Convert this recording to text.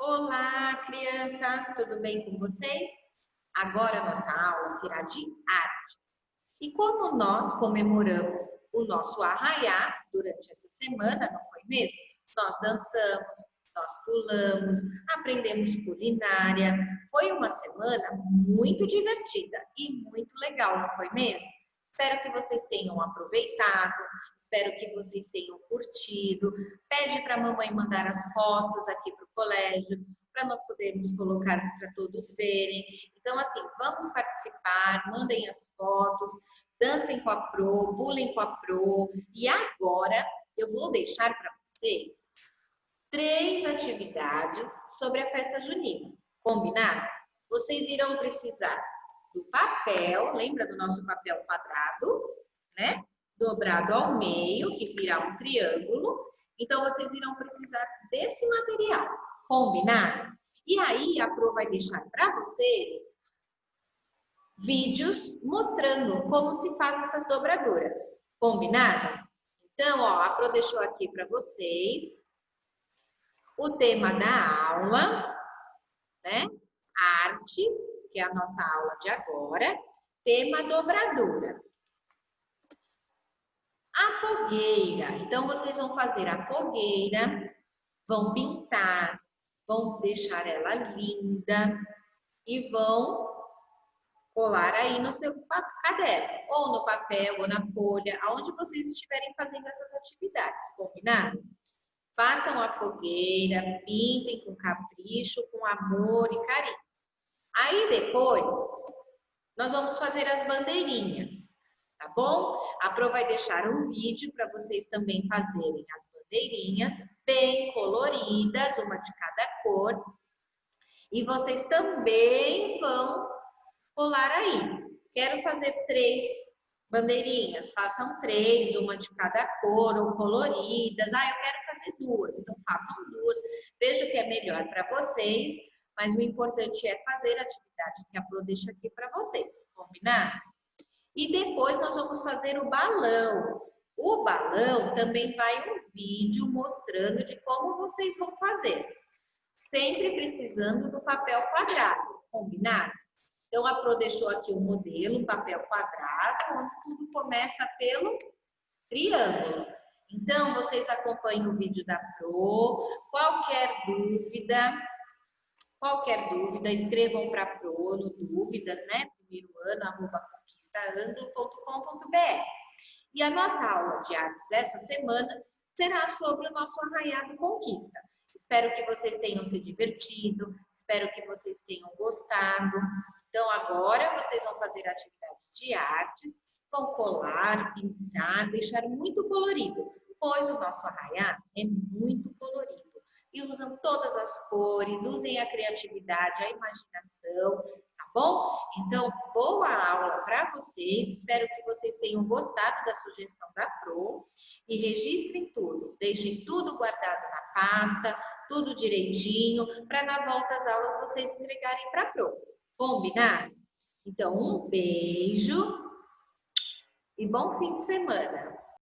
Olá, crianças, tudo bem com vocês? Agora a nossa aula será de arte. E como nós comemoramos o nosso arraiá durante essa semana, não foi mesmo? Nós dançamos, nós pulamos, aprendemos culinária. Foi uma semana muito divertida e muito legal, não foi mesmo? Espero que vocês tenham aproveitado, espero que vocês tenham curtido. Pede para a mamãe mandar as fotos aqui para o colégio, para nós podermos colocar para todos verem. Então, assim, vamos participar, mandem as fotos, dancem com a Pro, pulem com a Pro. E agora eu vou deixar para vocês 3 atividades sobre a festa junina. Combinado? Vocês irão precisar do papel, lembra do nosso papel quadrado, né? Dobrado ao meio, que virá um triângulo. Então, vocês irão precisar desse material. Combinado? E aí, a Pro vai deixar para vocês vídeos mostrando como se faz essas dobraduras. Combinado? Então, ó, a Pro deixou aqui para vocês o tema da aula, né? Arte, que é a nossa aula de agora. Tema dobradura. A fogueira. Então, vocês vão fazer a fogueira, vão pintar, vão deixar ela linda e vão colar aí no seu caderno, ou no papel, ou na folha, aonde vocês estiverem fazendo essas atividades, combinado? Façam a fogueira, pintem com capricho, com amor e carinho. Aí depois, nós vamos fazer as bandeirinhas, tá bom? A Pro vai deixar um vídeo para vocês também fazerem as bandeirinhas bem coloridas, uma de cada cor. E vocês também vão colar aí. Quero fazer 3 bandeirinhas, façam 3, uma de cada cor ou coloridas. Eu quero fazer 2, então façam 2. Veja o que é melhor para vocês, mas o importante é fazer a atividade que a Pro deixa aqui para vocês, combinado? E depois nós vamos fazer o balão. O balão também vai um vídeo mostrando de como vocês vão fazer. Sempre precisando do papel quadrado, combinado? Então, a Pro deixou aqui um modelo, um papel quadrado, onde tudo começa pelo triângulo. Então, vocês acompanhem o vídeo da Pro. Qualquer dúvida, escrevam para a Pro no dúvidas, né? primeiro ano@conquistaanglo.com.br. E a nossa aula de artes dessa semana será sobre o nosso arraiado Conquista. Espero que vocês tenham se divertido, espero que vocês tenham gostado. Então, agora vocês vão fazer atividade de artes, vão colar, pintar, deixar muito colorido, pois o nosso arraiá é muito colorido. E usam todas as cores, usem a criatividade, a imaginação, tá bom? Então, boa aula para vocês, espero que vocês tenham gostado da sugestão da Pro e registrem tudo, deixem tudo guardado na pasta, tudo direitinho, para na volta às aulas vocês entregarem para a Pro. Combinado? Então, um beijo e bom fim de semana!